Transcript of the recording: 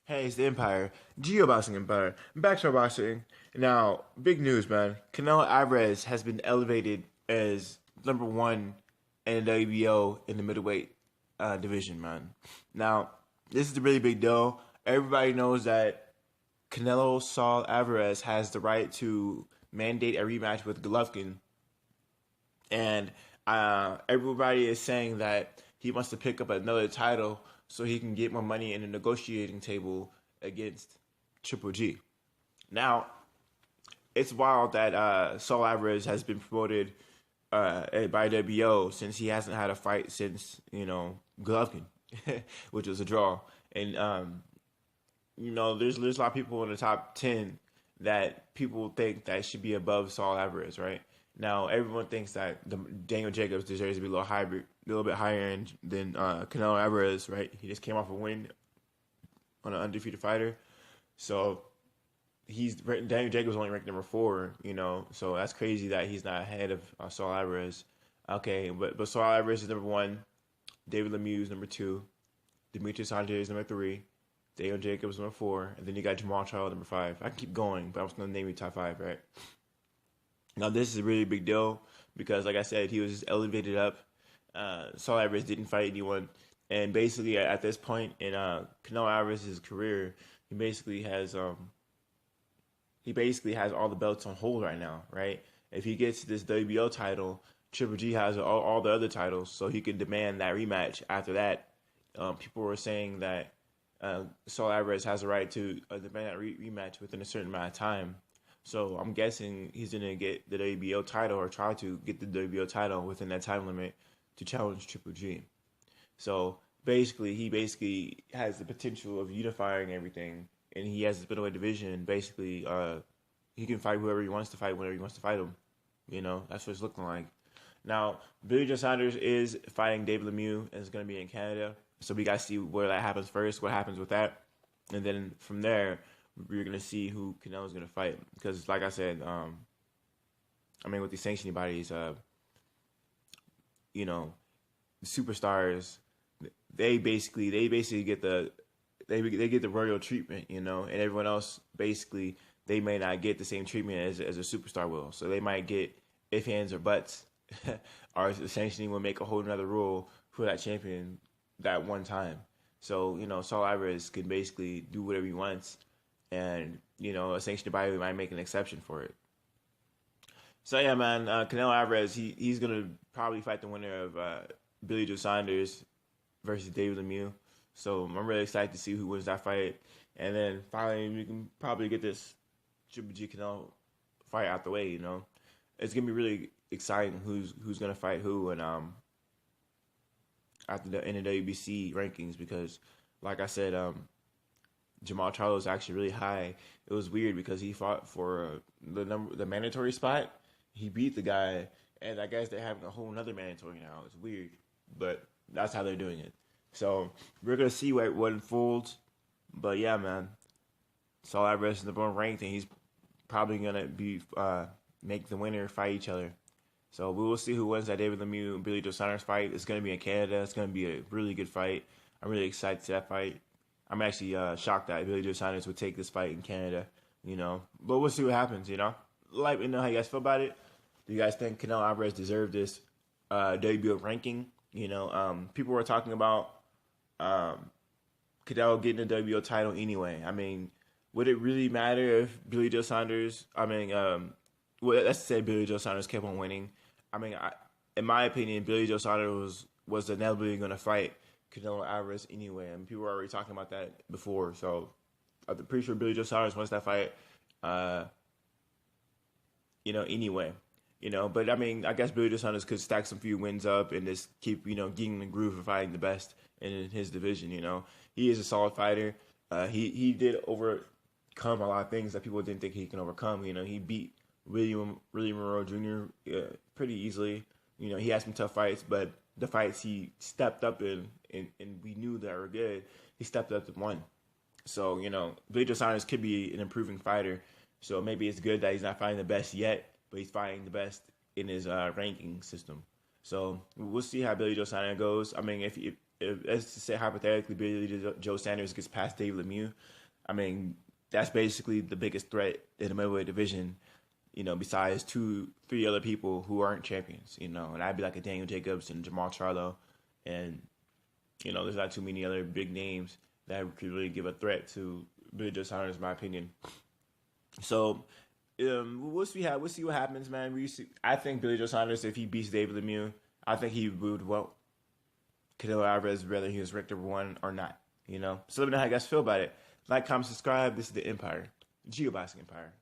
Hey, it's the Empire, Boxing Empire. Back to our boxing. Now, big news, man. Canelo Alvarez has been elevated as number one in the WBO in the middleweight division, man. Now, this is a really big deal. Everybody knows that Canelo Saul Alvarez has the right to mandate a rematch with Golovkin, and everybody is saying that he wants to pick up another title so he can get more money in the negotiating table against Triple G. Now, it's wild that Saul Alvarez has been promoted by WBO since he hasn't had a fight since Golovkin, which was a draw. And there's a lot of people in the top 10 that people think that should be above Saul Alvarez, right? Now everyone thinks that Daniel Jacobs deserves to be a little bit higher end than Canelo Alvarez, right? He just came off a win on an undefeated fighter, so Daniel Jacobs only ranked number 4, so that's crazy that he's not ahead of Saul Alvarez. Okay, but Saul Alvarez is number 1, David Lemieux is number 2, Demetrius Andrade is number 3, Daniel Jacobs number 4, and then you got Jamal Charles number 5. I can keep going, but I'm just gonna name you top 5, right? Now this is a really big deal because, like I said, he was just elevated up. Saul Alvarez didn't fight anyone, and basically at this point in Canelo Alvarez's career, he basically has all the belts on hold right now, right? If he gets this WBO title, Triple G has all the other titles, so he can demand that rematch after that. People were saying that Saul Alvarez has a right to demand that rematch within a certain amount of time. So I'm guessing he's going to get the WBO title or try to get the WBO title within that time limit to challenge Triple G. So he has the potential of unifying everything, and he has this middleweight division. Basically, he can fight whoever he wants to fight whenever he wants to fight him. That's what it's looking like. Now, Billy Joe Saunders is fighting David Lemieux, and it's going to be in Canada. So we got to see where that happens first, what happens with that. And then from there, we're going to see who Canelo's going to fight. Because, like I said, with these sanctioning bodies, the superstars, they basically get they get the royal treatment, and everyone else basically they may not get the same treatment as a superstar will. So they might get if hands or buts, or the sanctioning will make a whole another rule for that champion that one time. So Saul Alvarez can basically do whatever he wants, and a sanctioning body might make an exception for it. So yeah, man, Canelo Alvarez, he's gonna probably fight the winner of Billy Joe Saunders versus David Lemieux. So I'm really excited to see who wins that fight, and then finally we can probably get this Triple G Canelo fight out the way. It's gonna be really exciting who's gonna fight who, and after the WBC rankings, because like I said, Jamal Charlo is actually really high. It was weird because he fought for the mandatory spot. He beat the guy, and I guess they're having a whole another mandatory now. It's weird, but that's how they're doing it. So we're gonna see what unfolds. But yeah, man, Saul Alvarez is number 1 ranked, and he's probably gonna be make the winner fight each other. So we will see who wins that David Lemieux and Billy Joe Saunders fight. It's gonna be in Canada. It's gonna be a really good fight. I'm really excited to see that fight. I'm actually shocked that Billy Joe Saunders would take this fight in Canada, But we'll see what happens, Let me know how you guys feel about it. Do you guys think Canelo Alvarez deserved this WBO ranking? People were talking about Canelo getting the WBO title anyway. Would it really matter if Billy Joe Saunders, let's say Billy Joe Saunders kept on winning. In my opinion, Billy Joe Saunders was inevitably going to fight Canelo Alvarez anyway, and people were already talking about that before. So I'm pretty sure Billy Joe Saunders wants that fight, anyway. But I guess Billy Joe Saunders could stack some few wins up and just keep, getting the groove of fighting the best in his division. He is a solid fighter. He did overcome a lot of things that people didn't think he can overcome. He beat William Monroe Jr. Pretty easily. He had some tough fights, but the fights he stepped up in, and we knew that were good, he stepped up and won. So, Billy Joe Saunders could be an improving fighter. So maybe it's good that he's not fighting the best yet, but he's fighting the best in his ranking system. So we'll see how Billy Joe Saunders goes. I mean, if let's just say hypothetically Billy Joe Sanders gets past Dave Lemieux, I mean that's basically the biggest threat in the middleweight division. Besides 2, 3 other people who aren't champions. And I'd be like a Daniel Jacobs and Jamal Charlo, and there's not too many other big names that could really give a threat to Billy Joe Saunders, in my opinion. So we'll see what happens, man. I think Billy Joe Saunders, if he beats David Lemieux, I think he would Canelo Alvarez, whether he was ranked #1 or not. So let me know how you guys feel about it. Like, comment, subscribe. This is the Empire, Geoboxing Empire.